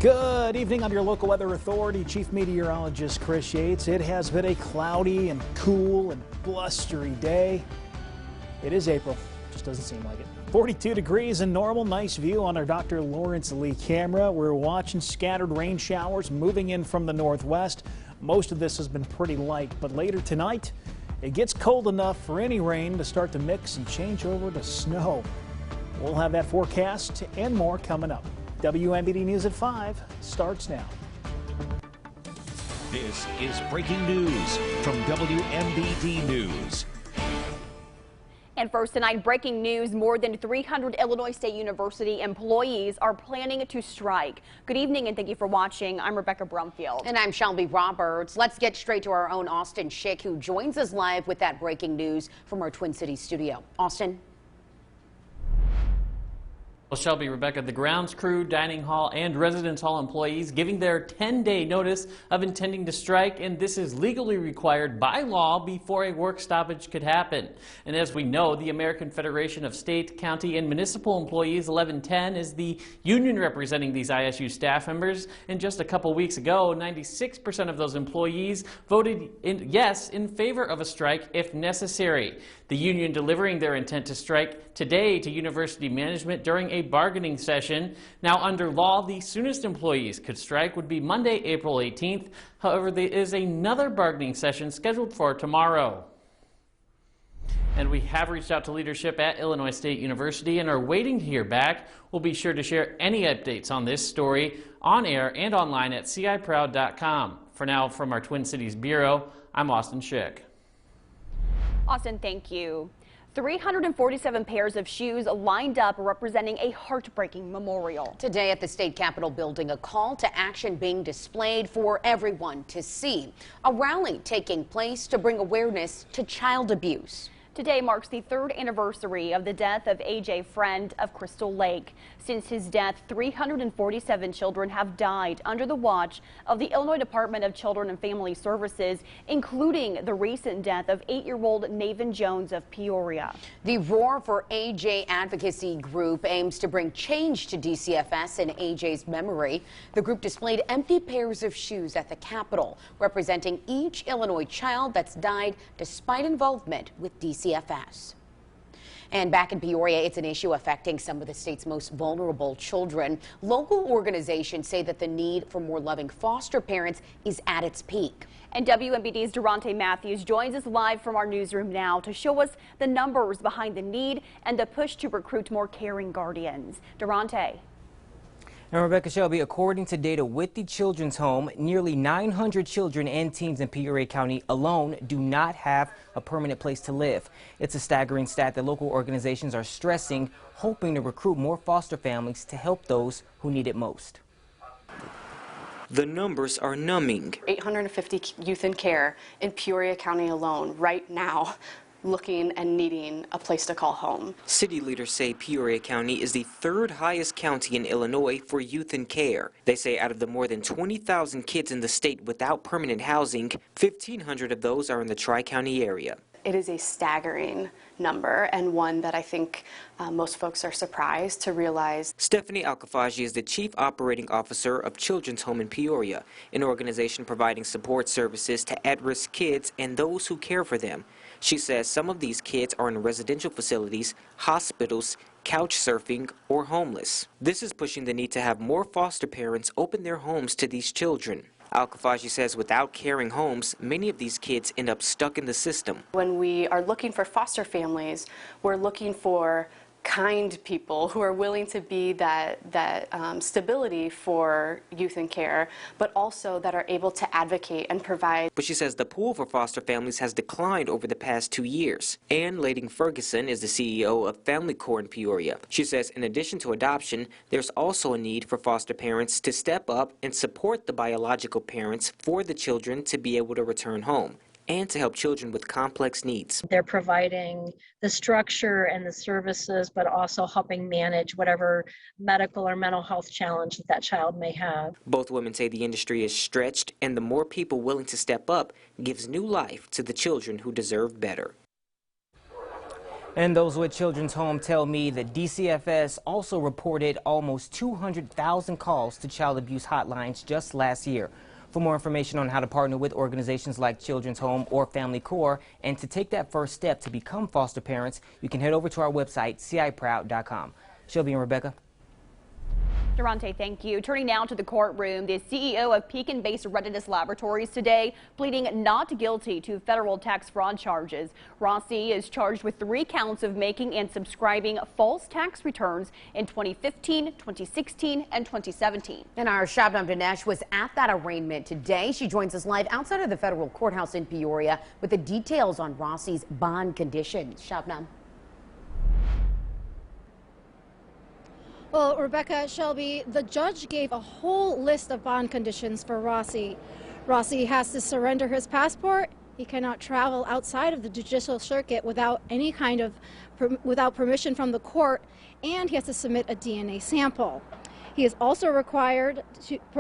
Good evening. I'm your local weather authority, Chief Meteorologist Chris Yates. It has been a cloudy and cool and blustery day. It is April. Just doesn't seem like it. 42 degrees and normal. Nice view on our Dr. Lawrence Lee camera. We're watching scattered rain showers moving in from the northwest. Most of this has been pretty light, but later tonight it gets cold enough for any rain to start to mix and change over to snow. We'll have that forecast and more coming up. WMBD News at 5 starts now. This is breaking news from WMBD News. And first tonight, breaking news, more than 300 Illinois State University employees are planning to strike. Good evening and thank you for watching. I'm Rebecca Brumfield. And I'm Shelby Roberts. Let's get straight to our own Austin Schick, who joins us live with that breaking news from our Twin Cities studio. Austin. Well, Shelby, Rebecca, the grounds crew, dining hall, and residence hall employees giving their 10-day notice of intending to strike, and this is legally required by law before a work stoppage could happen. And as we know, the American Federation of State, County, and Municipal Employees 1110 is the union representing these ISU staff members, and just a couple weeks ago, 96% of those employees voted yes in favor of a strike if necessary. The union delivering their intent to strike today to university management during a bargaining session. Now, under law, the soonest employees could strike would be Monday, April 18th. However, there is another bargaining session scheduled for tomorrow. And we have reached out to leadership at Illinois State University and are waiting to hear back. We'll be sure to share any updates on this story on air and online at ciproud.com. For now, from our Twin Cities Bureau, I'm Austin Schick. Austin, thank you. 347 pairs of shoes lined up representing a heartbreaking memorial. Today at the State Capitol building, a call to action being displayed for everyone to see. A rally taking place to bring awareness to child abuse. Today marks the 3rd anniversary of the death of AJ Friend of Crystal Lake. Since his death, 347 children have died under the watch of the Illinois Department of Children and Family Services, including the recent death of 8-year-old Naven Jones of Peoria. The Roar for AJ advocacy group aims to bring change to DCFS in AJ's memory. The group displayed empty pairs of shoes at the Capitol, representing each Illinois child that's died despite involvement with DCFS. And back in Peoria, it's an issue affecting some of the state's most vulnerable children. Local organizations say that the need for more loving foster parents is at its peak. And WMBD's Durante Matthews joins us live from our newsroom now to show us the numbers behind the need and the push to recruit more caring guardians. Durante. And Rebecca, Shelby, according to data with the Children's Home, nearly 900 children and teens in Peoria County alone do not have a permanent place to live. It's a staggering stat that local organizations are stressing, hoping to recruit more foster families to help those who need it most. The numbers are numbing. 850 youth in care in Peoria County alone right now, looking and needing a place to call home. City leaders say Peoria County is the 3rd highest county in Illinois for youth in care. They say out of the more than 20,000 kids in the state without permanent housing, 1,500 of those are in the Tri-County area. It is a staggering number and one that I think most folks are surprised to realize. Stephanie Alkafaji is the Chief Operating Officer of Children's Home in Peoria, an organization providing support services to at-risk kids and those who care for them. She says some of these kids are in residential facilities, hospitals, couch surfing, or homeless. This is pushing the need to have more foster parents open their homes to these children. Alkafaji says without caring homes, many of these kids end up stuck in the system. When we are looking for foster families, we're looking for kind people who are willing to be that stability for youth in care, but also that are able to advocate and provide. But she says the pool for foster families has declined over the past 2 years. Ann Lading Ferguson is the CEO of Family Corps in Peoria. She says in addition to adoption, there's also a need for foster parents to step up and support the biological parents for the children to be able to return home and to help children with complex needs. They're providing the structure and the services, but also helping manage whatever medical or mental health challenge that child may have. Both women say the industry is stretched, and the more people willing to step up gives new life to the children who deserve better. And those with Children's Home tell me that DCFS also reported almost 200,000 calls to child abuse hotlines just last year. For more information on how to partner with organizations like Children's Home or Family Corps and to take that first step to become foster parents, you can head over to our website, ciproud.com. Shelby and Rebecca. Durante, thank you. Turning now to the courtroom, the CEO of Pekin-based Readiness Laboratories today pleading not guilty to federal tax fraud charges. Rossi is charged with 3 counts of making and subscribing false tax returns in 2015, 2016, and 2017. And our Shabnam Dinesh was at that arraignment today. She joins us live outside of the federal courthouse in Peoria with the details on Rossi's bond conditions. Shabnam. Well, Rebecca, Shelby, the judge gave a whole list of bond conditions for Rossi. Rossi has to surrender his passport. He cannot travel outside of the judicial circuit without any kind of without permission from the court, and he has to submit a DNA sample. He is also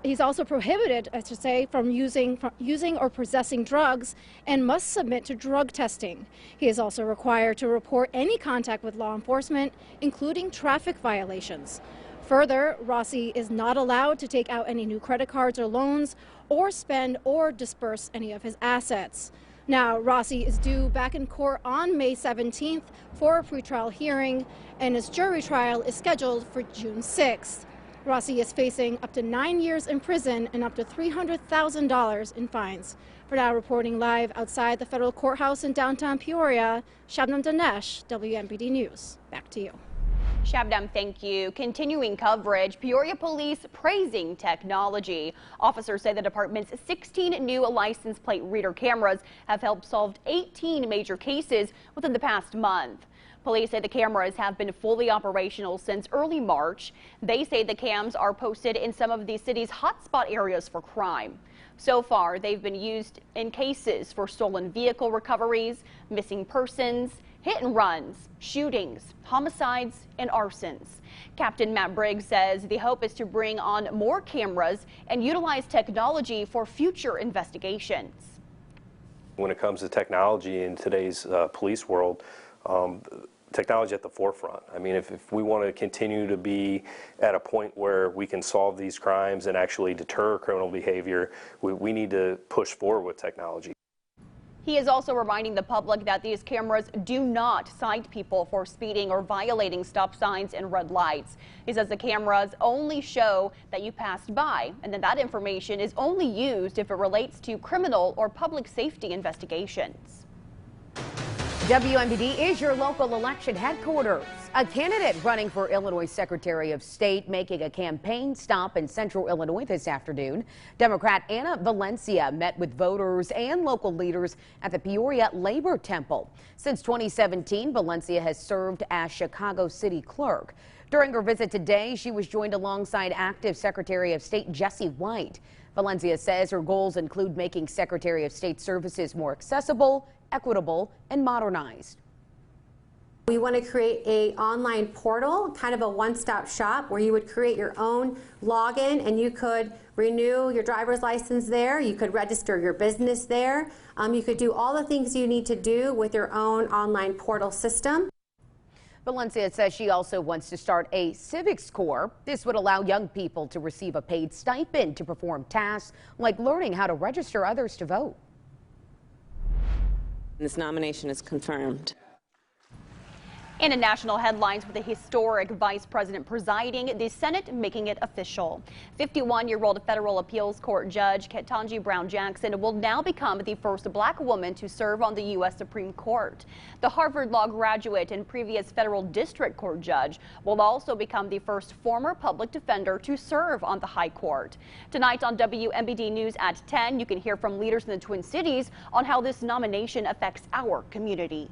he's also prohibited, I should say, from using or possessing drugs and must submit to drug testing. He is also required to report any contact with law enforcement, including traffic violations. Further, Rossi is not allowed to take out any new credit cards or loans or spend or disperse any of his assets. Now, Rossi is due back in court on May 17th for a pretrial hearing, and his jury trial is scheduled for June 6th. Rossi is facing up to 9 years in prison and up to $300,000 in fines. For now, reporting live outside the federal courthouse in downtown Peoria, Shabnam Dinesh, WMBD News. Back to you. Shabnam, thank you. Continuing coverage, Peoria police praising technology. Officers say the department's 16 new license plate reader cameras have helped solve 18 major cases within the past month. Police say the cameras have been fully operational since early March. They say the cams are posted in some of the city's hotspot areas for crime. So far, they've been used in cases for stolen vehicle recoveries, missing persons, hit and runs, shootings, homicides, and arsons. Captain Matt Briggs says the hope is to bring on more cameras and utilize technology for future investigations. When it comes to technology in today's police world, technology at the forefront. I mean, if we want to continue to be at a point where we can solve these crimes and actually deter criminal behavior, we need to push forward with technology. He is also reminding the public that these cameras do not cite people for speeding or violating stop signs and red lights. He says the cameras only show that you passed by, and then that information is only used if it relates to criminal or public safety investigations. WMBD is your local election headquarters. A candidate running for Illinois Secretary of State making a campaign stop in central Illinois this afternoon. Democrat Anna Valencia met with voters and local leaders at the Peoria Labor Temple. Since 2017, Valencia has served as Chicago City Clerk. During her visit today, she was joined alongside active Secretary of State Jesse White. Valencia says her goals include making Secretary of State services more accessible, equitable, and modernized. We want to create an online portal, kind of a one-stop shop, where you would create your own login and you could renew your driver's license there. You could register your business there. You could do all the things you need to do with your own online portal system. Valencia says she also wants to start a civics corps. This would allow young people to receive a paid stipend to perform tasks like learning how to register others to vote. This nomination is confirmed. And in national headlines, with a historic vice president presiding, the Senate making it official. 51-year-old federal appeals court judge Ketanji Brown Jackson will now become the first black woman to serve on the U.S. Supreme Court. The Harvard Law graduate and previous federal district court judge will also become the first former public defender to serve on the high court. Tonight on WMBD News at 10, you can hear from leaders in the Twin Cities on how this nomination affects our community.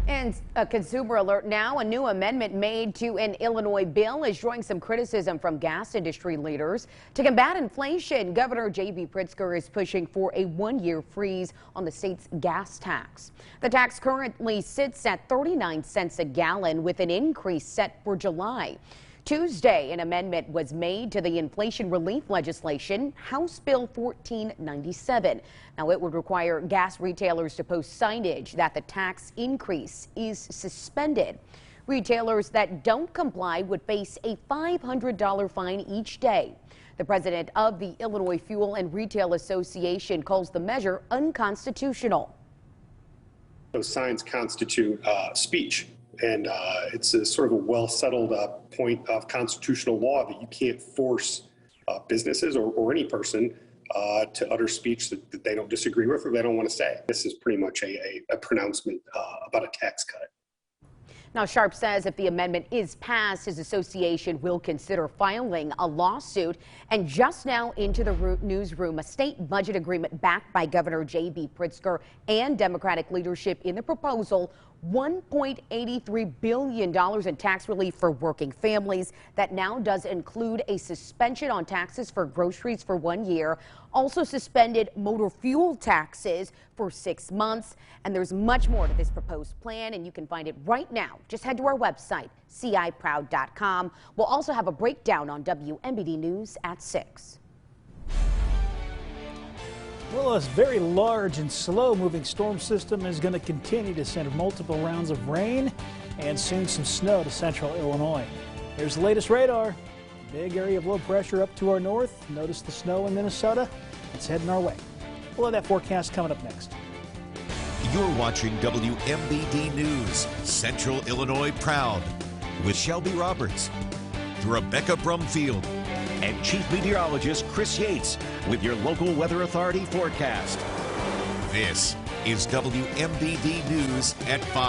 And a consumer alert now. A new amendment made to an Illinois bill is drawing some criticism from gas industry leaders. To combat inflation, Governor J.B. Pritzker is pushing for a one-year freeze on the state's gas tax. The tax currently sits at 39 cents a gallon with an increase set for July. Tuesday, an amendment was made to the inflation relief legislation, House Bill 1497. Now, it would require gas retailers to post signage that the tax increase is suspended. Retailers that don't comply would face a $500 fine each day. The president of the Illinois Fuel and Retail Association calls the measure unconstitutional. Those signs constitute speech. And it's a sort of a well-settled point of constitutional law that you can't force businesses or any person to utter speech that they don't disagree with or they don't want to say. This is pretty much a pronouncement about a tax cut. Now, Sharp says if the amendment is passed, his association will consider filing a lawsuit. And just now into the newsroom, a state budget agreement backed by Governor J.B. Pritzker and Democratic leadership in the proposal, $1.83 billion in tax relief for working families. That now does include a suspension on taxes for groceries for 1 year, also suspended motor fuel taxes for 6 months. And there's much more to this proposed plan, and you can find it right now. Just head to our website, ciproud.com. We'll also have a breakdown on WMBD News at 6. Well, a very large and slow-moving storm system is going to continue to send multiple rounds of rain and soon some snow to central Illinois. Here's the latest radar. Big area of low pressure up to our north. Notice the snow in Minnesota. It's heading our way. We'll have that forecast coming up next. You're watching WMBD News, Central Illinois Proud, with Shelby Roberts, Rebecca Brumfield, and Chief Meteorologist Chris Yates with your local weather authority forecast. This is WMBD News at 5.